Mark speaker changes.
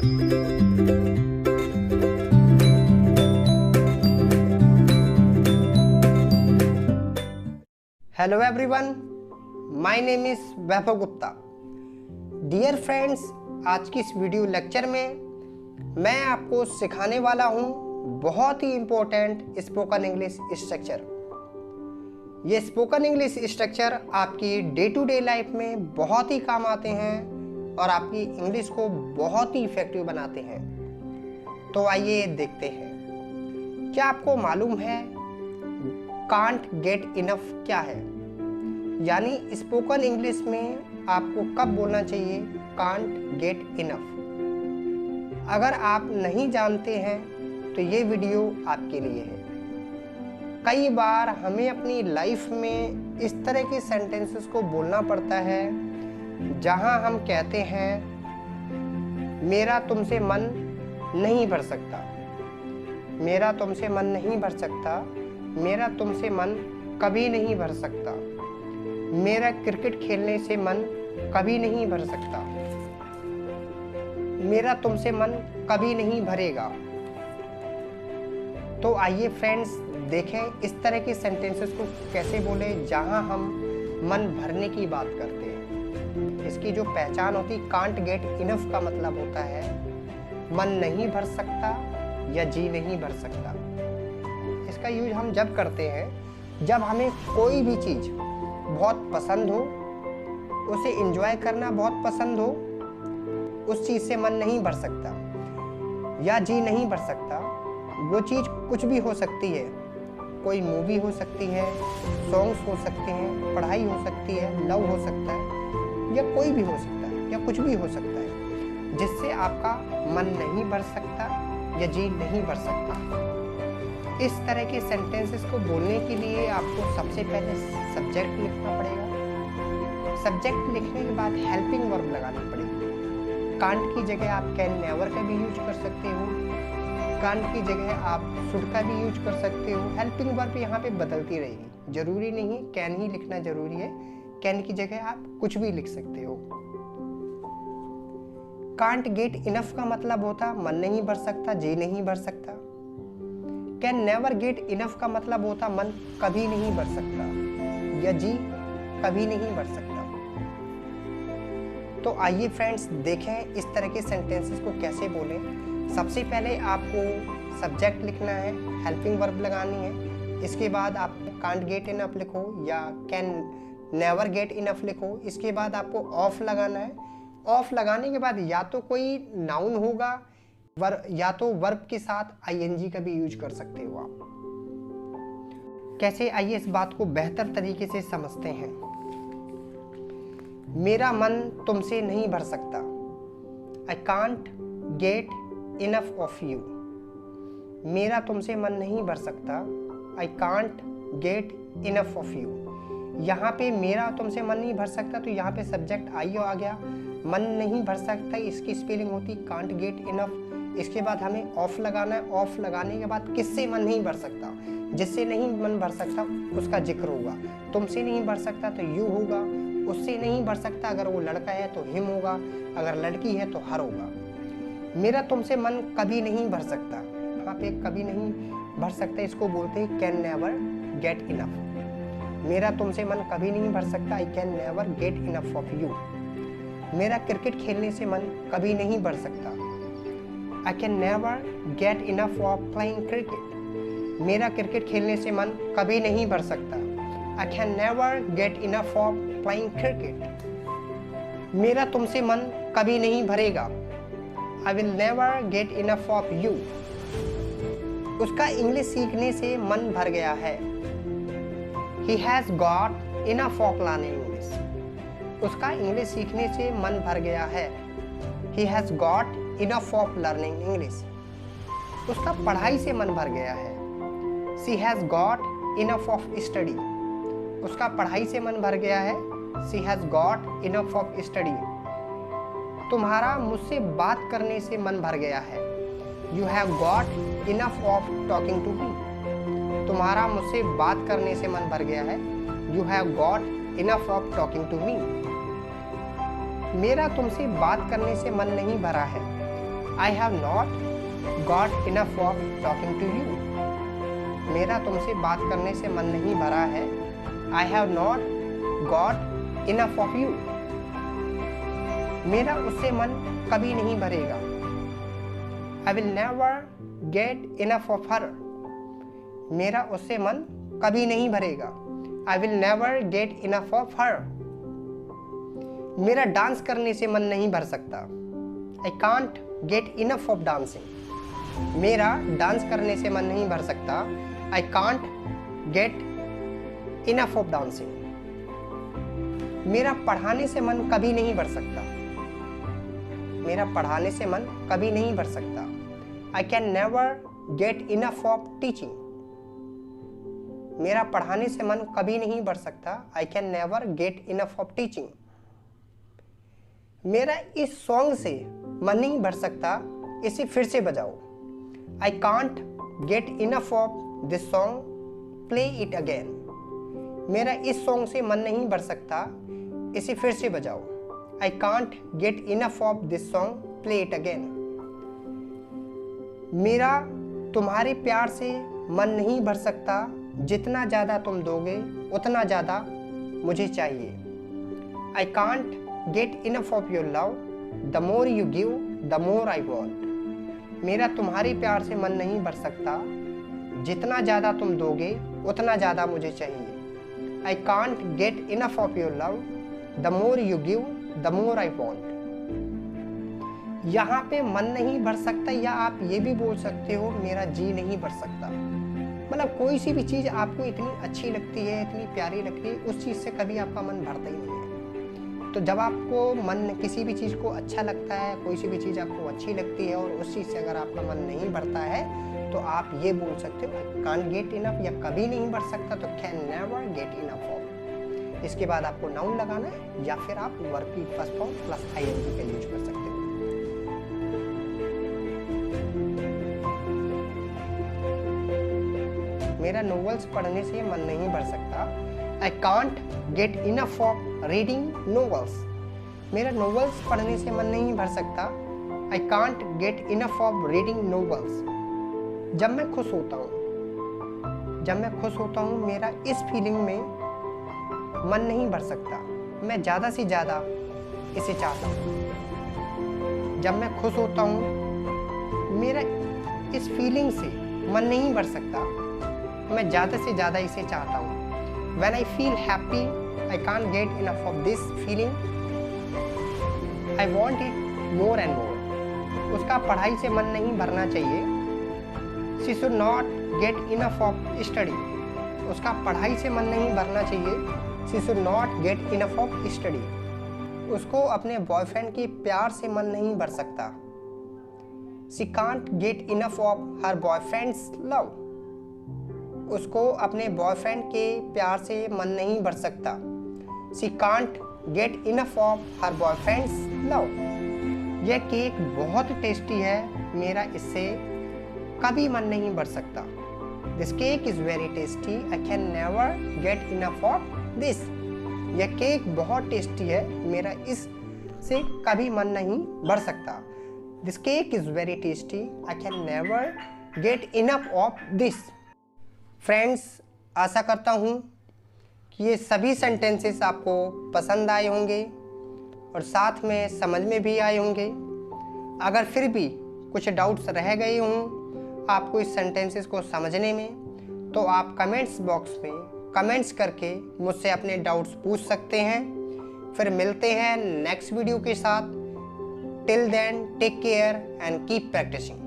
Speaker 1: Hello everyone, my name is Vaibhav Gupta. Dear friends, आज की इस वीडियो लेक्चर में मैं आपको सिखाने वाला हूं बहुत ही इम्पोर्टेंट स्पोकन इंग्लिश स्ट्रक्चर। ये स्पोकन इंग्लिश स्ट्रक्चर आपकी डे टू डे लाइफ में बहुत ही काम आते हैं और आपकी इंग्लिश को बहुत ही इफेक्टिव बनाते हैं। तो आइए देखते हैं। क्या आपको मालूम है कांट गेट इनफ क्या है? यानी स्पोकन इंग्लिश में आपको कब बोलना चाहिए कांट गेट इनफ? अगर आप नहीं जानते हैं तो ये वीडियो आपके लिए है। कई बार हमें अपनी लाइफ में इस तरह के सेंटेंसेस को बोलना पड़ता है जहां हम कहते हैं मेरा तुमसे मन नहीं भर सकता, मेरा तुमसे मन नहीं भर सकता, मेरा तुमसे मन कभी नहीं भर सकता, मेरा क्रिकेट खेलने से मन कभी नहीं भर सकता, मेरा तुमसे मन कभी नहीं भरेगा। तो आइए फ्रेंड्स देखें इस तरह के सेंटेंसेस को कैसे बोले जहां हम मन भरने की बात करते हैं। इसकी जो पहचान होती कांट गेट इनफ का मतलब होता है मन नहीं भर सकता या जी नहीं भर सकता। इसका यूज हम जब करते हैं जब हमें कोई भी चीज़ बहुत पसंद हो, उसे एंजॉय करना बहुत पसंद हो, उस चीज़ से मन नहीं भर सकता या जी नहीं भर सकता। वो चीज़ कुछ भी हो सकती है, कोई मूवी हो सकती है, सॉन्ग्स हो सकते हैं, पढ़ाई हो सकती है, लव हो सकता है या कोई भी हो सकता है या कुछ भी हो सकता है जिससे आपका मन नहीं भर सकता या जी नहीं भर सकता। इस तरह के सेंटेंसेस को बोलने के लिए आपको सबसे पहले सब्जेक्ट लिखना पड़ेगा। सब्जेक्ट लिखने के बाद हेल्पिंग वर्ब लगानी पड़ेगी। कांट की जगह आप कैन नेवर का भी यूज कर सकते हो, कांट की जगह आप शुड का भी यूज कर सकते हो। हेल्पिंग वर्ब यहाँ पे बदलती रहेगी, जरूरी नहीं कैन ही लिखना जरूरी है। कैन की जगह आप कुछ भी लिख सकते हो। कांट गेट इनफ का मतलब होता मन नहीं भर सकता, जी नहीं भर सकता। कैन नेवर गेट इनफ का मतलब होता मन कभी नहीं भर सकता या जी कभी नहीं भर सकता। तो आइए फ्रेंड्स देखें इस तरह के सेंटेंसेस को कैसे बोलें। सबसे पहले आपको सब्जेक्ट लिखना है, हेल्पिंग वर्ब लगानी है। इसके बाद आप कांट गेट इनफ लिखो या कैन नेवर गेट इनफ लिखो। इसके बाद आपको ऑफ लगाना है। ऑफ लगाने के बाद या तो कोई नाउन होगा या तो वर्ब के साथ आईएनजी का भी यूज कर सकते हो आप। कैसे, आइए इस बात को बेहतर तरीके से समझते हैं। मेरा मन तुमसे नहीं भर सकता। I can't get enough of you. मेरा तुमसे मन नहीं भर सकता। I can't get enough of you. यहाँ पे मेरा तुमसे मन नहीं भर सकता तो यहाँ पे सब्जेक्ट आई आ गया। मन नहीं भर सकता इसकी स्पेलिंग होती कांट गेट इनफ। इसके बाद हमें ऑफ लगाना है। ऑफ लगाने के बाद किससे मन नहीं भर सकता? जिससे नहीं मन भर सकता उसका जिक्र होगा। तुमसे नहीं भर सकता तो यू होगा। उससे नहीं भर सकता अगर वो लड़का है तो हिम होगा, अगर लड़की है तो हर होगा। मेरा तुमसे मन कभी नहीं भर सकता। यहाँ पे कभी नहीं भर सकता इसको बोलते हैं कैन नेवर गेट इनफ। मेरा तुमसे मन कभी नहीं भर सकता। I can never get enough of you. मेरा क्रिकेट खेलने से मन कभी नहीं भर सकता। I can never get enough of playing cricket. मेरा क्रिकेट खेलने से मन कभी नहीं भर सकता। I can never get enough of playing cricket. मेरा तुमसे मन कभी नहीं भरेगा। I will never get enough of you. उसका इंग्लिश सीखने से मन भर गया है। He has got enough of learning English. उसका इंग्लिश सीखने से मन भर गया है। He has got enough of learning English. उसका पढ़ाई से मन भर गया है। She has got enough of study. उसका पढ़ाई से मन भर गया है। She has got enough of study. तुम्हारा मुझसे बात करने से मन भर गया है। You have got enough of talking to me. तुम्हारा मुझसे बात करने से मन भर गया है। You have got enough of talking to me. मेरा तुमसे बात करने से मन नहीं भरा है। I have not got enough of talking to you. मेरा तुमसे बात करने से मन नहीं भरा है। I have not got enough of you. मेरा उससे मन कभी नहीं भरेगा। I will never get enough of her. मेरा उससे मन कभी नहीं भरेगा। I will never get enough of her. मेरा डांस करने से मन नहीं भर सकता। I can't get enough of dancing. मेरा डांस करने से मन नहीं भर सकता। I can't get enough of dancing. मेरा पढ़ाने से मन कभी नहीं भर सकता। मेरा पढ़ाने से मन कभी नहीं भर सकता। I can never get enough of teaching. मेरा पढ़ाने से मन कभी नहीं भर सकता। I can never get enough of teaching. मेरा इस सॉन्ग से मन नहीं भर सकता, इसे फिर से बजाओ। आई can't get enough of this song, play it again. मेरा इस सॉन्ग से मन नहीं भर सकता, इसे फिर से बजाओ। आई can't get enough of this song, play it again. मेरा तुम्हारे प्यार से मन नहीं भर सकता, जितना ज़्यादा तुम दोगे उतना ज़्यादा मुझे चाहिए। आई can't get enough of your love, the more you give the more I want. मेरा तुम्हारे प्यार से मन नहीं भर सकता, जितना ज़्यादा तुम दोगे उतना ज़्यादा मुझे चाहिए। आई can't get enough of your love, the more you give the more I want. यहाँ पे मन नहीं भर सकता, या आप ये भी बोल सकते हो मेरा जी नहीं भर सकता। मतलब कोई सी भी चीज़ आपको इतनी अच्छी लगती है, इतनी प्यारी लगती है, उस चीज़ से कभी आपका मन भरता ही नहीं है। तो जब आपको मन किसी भी चीज़ को अच्छा लगता है, कोई सी भी चीज़ आपको अच्छी लगती है और उस चीज़ से अगर आपका मन नहीं भरता है, तो आप ये बोल सकते हो कांट गेट इनफ, या कभी नहीं भर सकता तो can never get enough of. इसके बाद आपको नाउन लगाना है, या फिर आप वर्ब की फर्स्ट फॉर्म प्लस आईएनजी का यूज कर सकते हो। मेरा नॉवेल्स पढ़ने से मन नहीं भर सकता। I can't get enough of reading novels. मेरा नॉवेल्स पढ़ने से मन नहीं भर सकता। I can't get enough of reading novels. जब मैं खुश होता हूँ मेरा इस फीलिंग में मन नहीं भर सकता, मैं ज़्यादा से ज़्यादा इसे चाहता हूँ। जब मैं खुश होता हूँ मेरा इस फीलिंग से मन नहीं भर सकता, मैं ज़्यादा से ज़्यादा इसे चाहता हूँ। When I feel happy, I can't get enough of this feeling. I want it more and more. उसका पढ़ाई से मन नहीं भरना चाहिए। She should not get enough of study. उसका पढ़ाई से मन नहीं भरना चाहिए। She should not get enough of study. उसको अपने बॉयफ्रेंड के प्यार से मन नहीं भर सकता। She can't get enough of her boyfriend's love. उसको अपने बॉयफ्रेंड के प्यार से मन नहीं भर सकता। She can't get enough of her boyfriend's love. यह केक बहुत टेस्टी है, मेरा इससे कभी मन नहीं भर सकता। This cake is very tasty. I can never get enough of this. यह केक बहुत टेस्टी है, मेरा इससे कभी मन नहीं भर सकता। This cake is very tasty. I can never get enough of this. Friends, आशा करता हूँ कि ये सभी सेंटेंसेस आपको पसंद आए होंगे और साथ में समझ में भी आए होंगे। अगर फिर भी कुछ डाउट्स रह गए हों आपको इस सेंटेंसेस को समझने में, तो आप कमेंट्स बॉक्स में कमेंट्स करके मुझसे अपने डाउट्स पूछ सकते हैं। फिर मिलते हैं नेक्स्ट वीडियो के साथ। Till then take care and keep practising.